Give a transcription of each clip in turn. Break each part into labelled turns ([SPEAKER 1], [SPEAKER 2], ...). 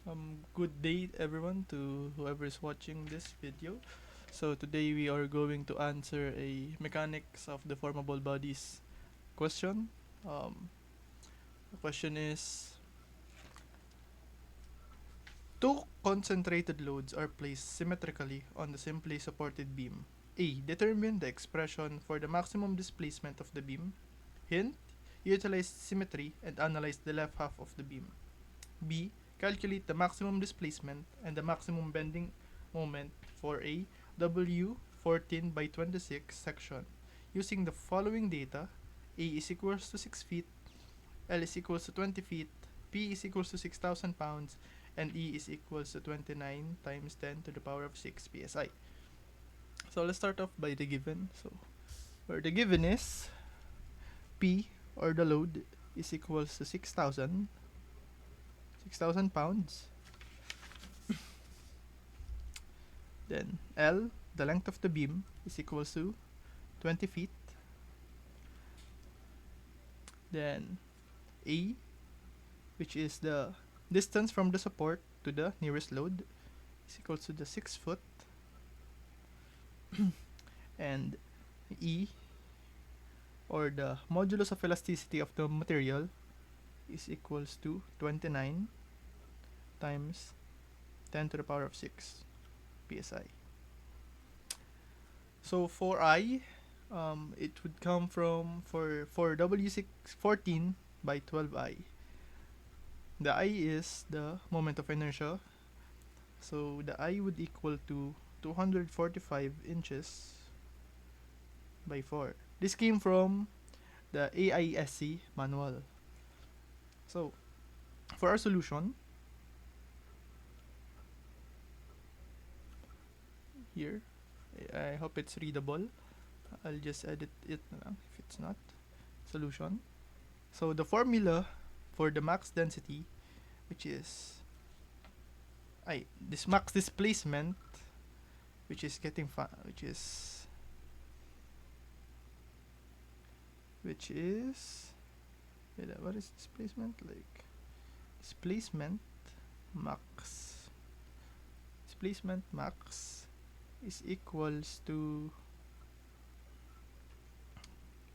[SPEAKER 1] Good day everyone to whoever is watching this video. So today we are going to answer a mechanics of deformable bodies question. Um, the question is, two concentrated loads are placed symmetrically on the simply supported beam. A. Determine the expression for the maximum displacement of the beam. Hint, utilize symmetry and analyze the left half of the beam. B. Calculate the maximum displacement and the maximum bending moment for a W14 by 26 section using the following data: A is equals to 6 feet, L is equals to 20 feet, P is equals to 6,000 pounds, and E is equals to 29 times 10 to the power of 6 psi. So let's start off by the given. So where the given is P, or the load, is equals to 6,000 pounds. Then L, the length of the beam, is equals to 20 feet. Then A, which is the distance from the support to the nearest load, is equals to the 6 foot. And E, or the modulus of elasticity of the material, is equals to 29 times 10 to the power of 6 psi. So for I, it would come from for W14 by 12I. The I is the moment of inertia, so the I would equal to 245 inches by 4. This came from the AISC manual. So for our solution, here, I hope it's readable. I'll just edit it na lang if it's not. Solution. So the formula for the max density, which is this max displacement, which is what is displacement? Like displacement max is equals to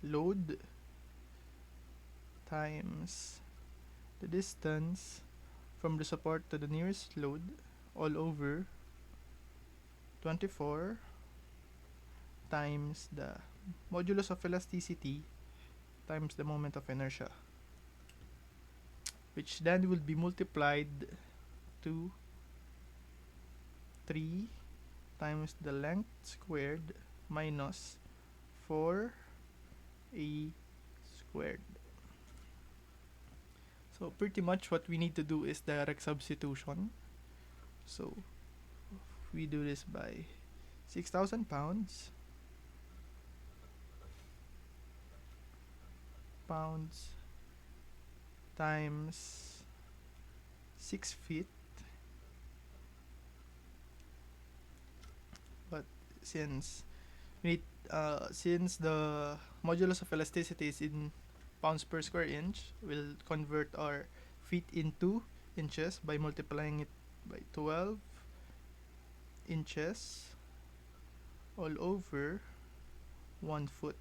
[SPEAKER 1] load times the distance from the support to the nearest load all over 24 times the modulus of elasticity times the moment of inertia, which then will be multiplied to 3 times the length squared minus 4a squared. So pretty much what we need to do is direct substitution. So we do this by 6,000 pounds times 6 feet. But since since the modulus of elasticity is in pounds per square inch, we'll convert our feet into inches by multiplying it by 12 inches all over 1 foot,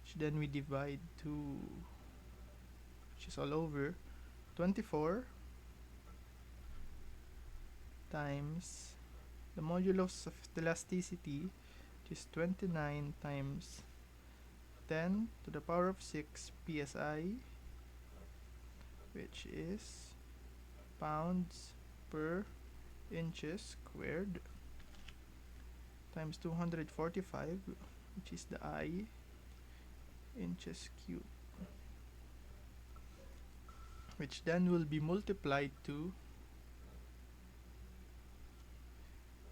[SPEAKER 1] which then we divide to, which is all over 24 times the modulus of elasticity, which is 29 times 10 to the power of 6 psi, which is pounds per inches squared, times 245, which is the I, inches cubed, which then will be multiplied to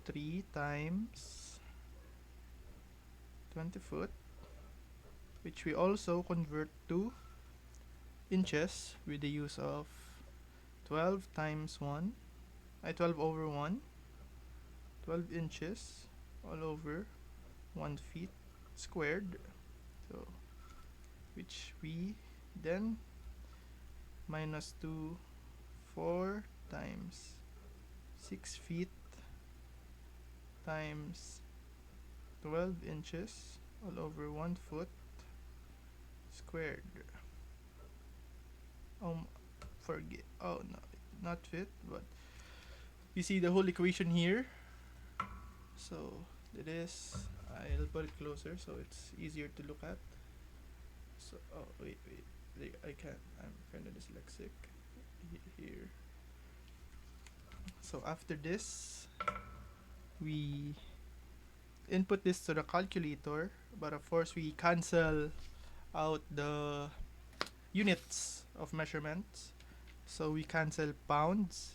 [SPEAKER 1] 3 times 20 foot, which we also convert to inches with the use of 12 times 1, 12 over 1, 12 inches all over 1 feet squared. So which we then minus 2 4 times 6 feet times 12 inches all over 1 foot squared. Um, forget. Oh no, not fit. But you see the whole equation here. So it is. I'll put it closer so it's easier to look at. So wait. I can't. I'm kind of dyslexic here. So after this, we input this to the calculator, but of course we cancel out the units of measurements. So we cancel pounds.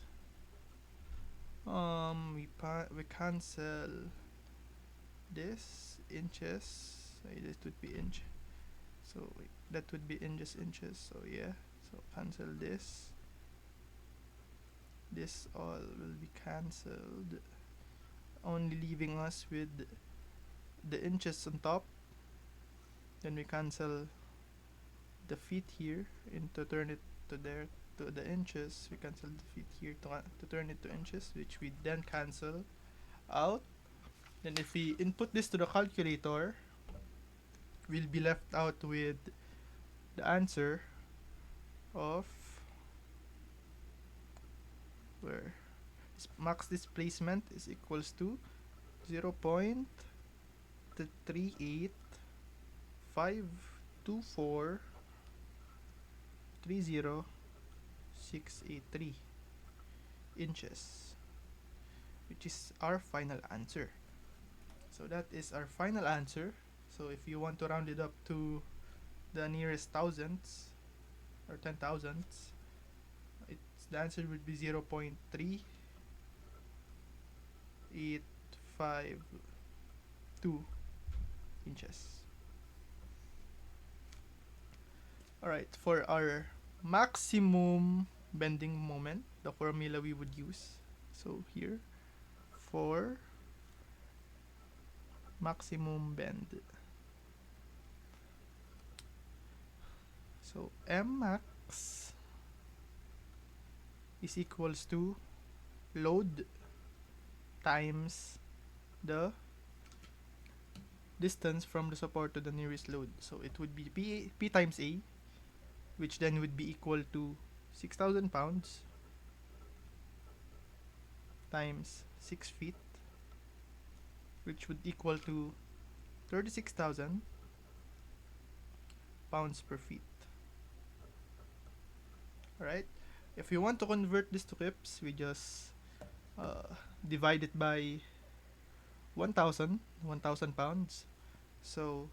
[SPEAKER 1] We cancel this inches. This would be inch. So that would be inches. So yeah. So cancel this. This all will be cancelled, only leaving us with the inches on top. Then we cancel the feet here to turn it to there to the inches. We cancel the feet here to turn it to inches, which we then cancel out. Then if we input this to the calculator, we'll be left out with the answer of where max displacement is equals to 0.3852430,683 inches, which is our final answer. So that is our final answer. So if you want to round it up to the nearest thousands or 10,000s, the answer would be 0.3852 inches. Alright, for our maximum bending moment, the formula we would use. So here, for maximum bend. So M max is equals to load times the distance from the support to the nearest load. So it would be P times A, which then would be equal to 6,000 pounds times 6 feet, which would equal to 36,000 pounds per feet. Alright, if you want to convert this to kips, we just divide it by 1,000 pounds. So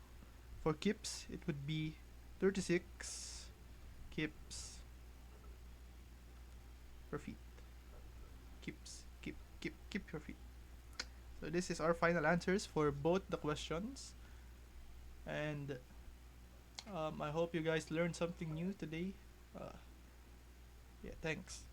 [SPEAKER 1] for kips, it would be 36 kips per feet. Keep your feet. So this is our final answers for both the questions, and I hope you guys learned something new today. Yeah, thanks.